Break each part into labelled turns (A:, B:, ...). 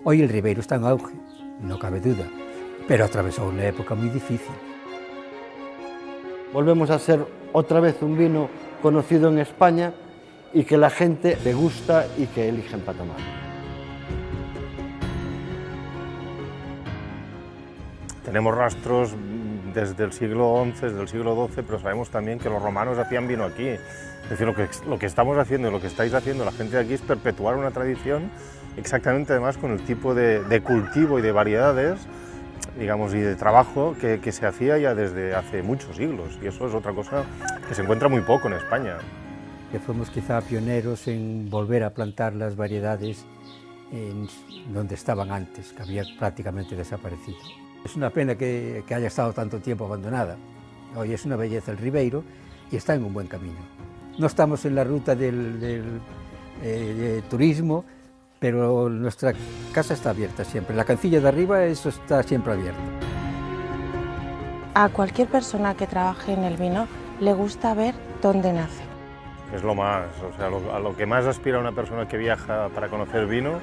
A: Hoy el Ribeiro está en auge, no cabe duda, pero atravesó una época muy difícil.
B: Volvemos a ser otra vez un vino conocido en España y que la gente le gusta y que eligen para tomar.
C: Tenemos rastros desde el siglo XI, desde el siglo XII, pero sabemos también que los romanos hacían vino aquí. Es decir, lo que estamos haciendo y lo que estáis haciendo la gente de aquí es perpetuar una tradición exactamente además con el tipo de cultivo y de variedades, digamos, y de trabajo que se hacía ya desde hace muchos siglos, y eso es otra cosa que se encuentra muy poco en España.
A: Que fuimos quizá pioneros en volver a plantar las variedades en donde estaban antes, que había prácticamente desaparecido. Es una pena que haya estado tanto tiempo abandonada. Hoy es una belleza el Ribeiro y está en un buen camino. No estamos en la ruta del turismo, pero nuestra casa está abierta siempre. La cancilla de arriba, eso está siempre abierto.
D: A cualquier persona que trabaje en el vino le gusta ver dónde nace.
C: Es lo más, o sea, a lo que más aspira una persona que viaja para conocer vino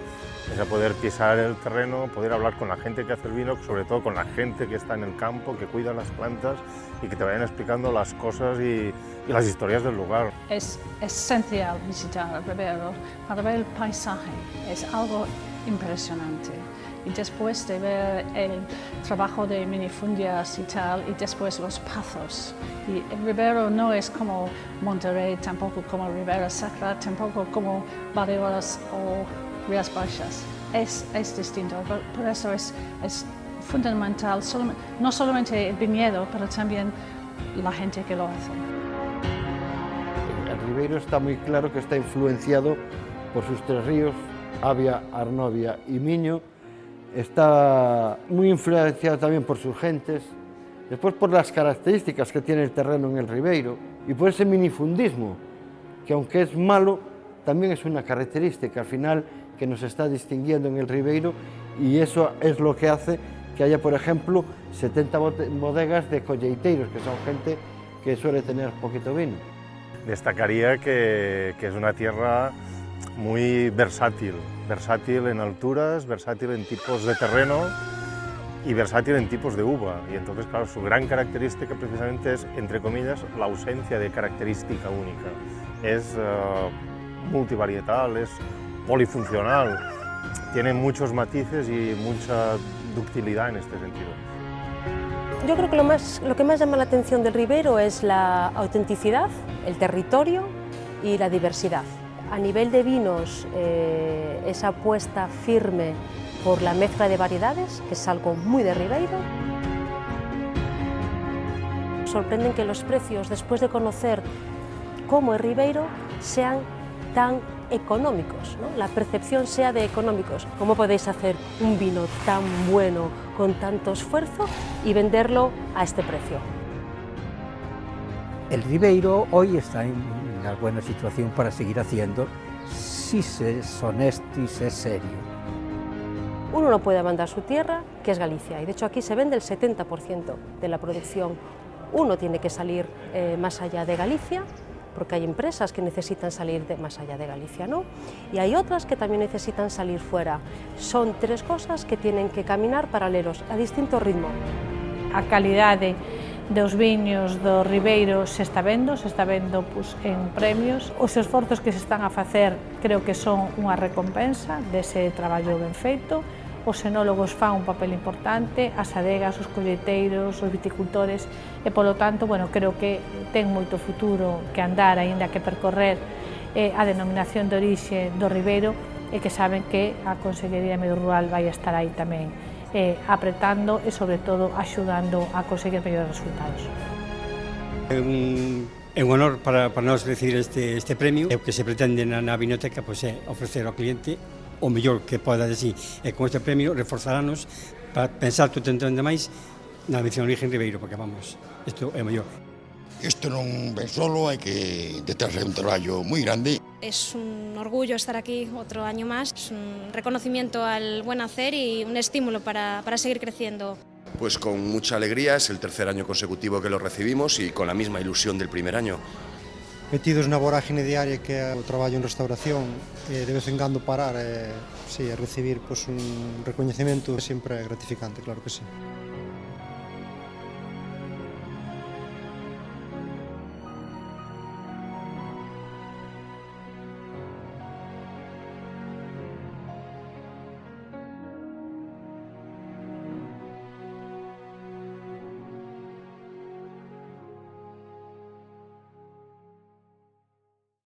C: es a poder pisar el terreno, poder hablar con la gente que hace el vino, sobre todo con la gente que está en el campo, que cuida las plantas y que te vayan explicando las cosas y las historias del lugar.
E: Es esencial visitar el Ribeiro para ver el paisaje, es algo impresionante. Y después de ver el trabajo de minifundias y tal, y después los pozos. Y el Ribeiro no es como Monterrey, tampoco como Ribera Sacra, tampoco como Baleares o Rías Baixas. Es distinto, por eso es fundamental, no solamente el viñedo, pero también la gente que lo hace.
B: El Ribeiro está muy claro que está influenciado por sus tres ríos, Avia, Arnovia y Miño. Está muy influenciado también por sus gentes, después por las características que tiene el terreno en el Ribeiro y por ese minifundismo, que aunque es malo, también es una característica al final que nos está distinguiendo en el Ribeiro, y eso es lo que hace que haya, por ejemplo, 70 bodegas de colleiteiros, que son gente que suele tener poquito vino.
C: Destacaría que es una tierra muy versátil en alturas, versátil en tipos de terreno y versátil en tipos de uva. Y entonces, claro, su gran característica precisamente es, entre comillas, la ausencia de característica única. Es multivarietal, es polifuncional, tiene muchos matices y mucha ductilidad en este sentido.
F: Yo creo que lo que más llama la atención del Ribeiro es la autenticidad, el territorio y la diversidad. A nivel de vinos, esa apuesta firme por la mezcla de variedades, que es algo muy de Ribeiro. Sorprenden que los precios, después de conocer cómo es Ribeiro, sean tan económicos, ¿no? La percepción sea de económicos. ¿Cómo podéis hacer un vino tan bueno, con tanto esfuerzo, y venderlo a este precio?
A: El Ribeiro hoy está en una buena situación para seguir haciendo, si se es honesto y se es serio.
F: Uno no puede mandar su tierra, que es Galicia, y de hecho aquí se vende el 70% de la producción. Uno tiene que salir más allá de Galicia, porque hay empresas que necesitan salir más allá de Galicia, ¿no? Y hay otras que también necesitan salir fuera. Son tres cosas que tienen que caminar paralelos, a distinto ritmo.
E: A calidade dos viños do Ribeiro se está vendo pues, en premios. Os esforzos que se están a facer creo que son unha recompensa dese traballo ben feito. Os enólogos fan un papel importante, as adegas, os colleiteiros, os viticultores, e polo tanto, bueno, creo que ten moito futuro que andar, aínda que percorrer a denominación de orixe do Ribeiro, e que saben que a Consellería de Medio Rural vai estar aí tamén apretando e, sobre todo, axudando a conseguir mellores resultados.
G: É un honor para nós recibir este premio. O que se pretende na vinoteca é ofrecer ao cliente o mellor que poda de sí, e con este premio reforzarános para pensar tutentamente máis na mención de origen Ribeiro, porque vamos, isto é o mellor.
H: Isto non ven solo, hai que detrás de un traballo moi grande.
I: Es un orgullo estar aquí otro año más, es un reconocimiento al buen hacer y un estímulo para seguir creciendo.
J: Pues con mucha alegría, es el tercer año consecutivo que lo recibimos y con la misma ilusión del primer año. metidos na vorágine diaria que é o traballo en restauración, de vez en cando parar e recibir un recoñecemento sempre é gratificante, claro que sí.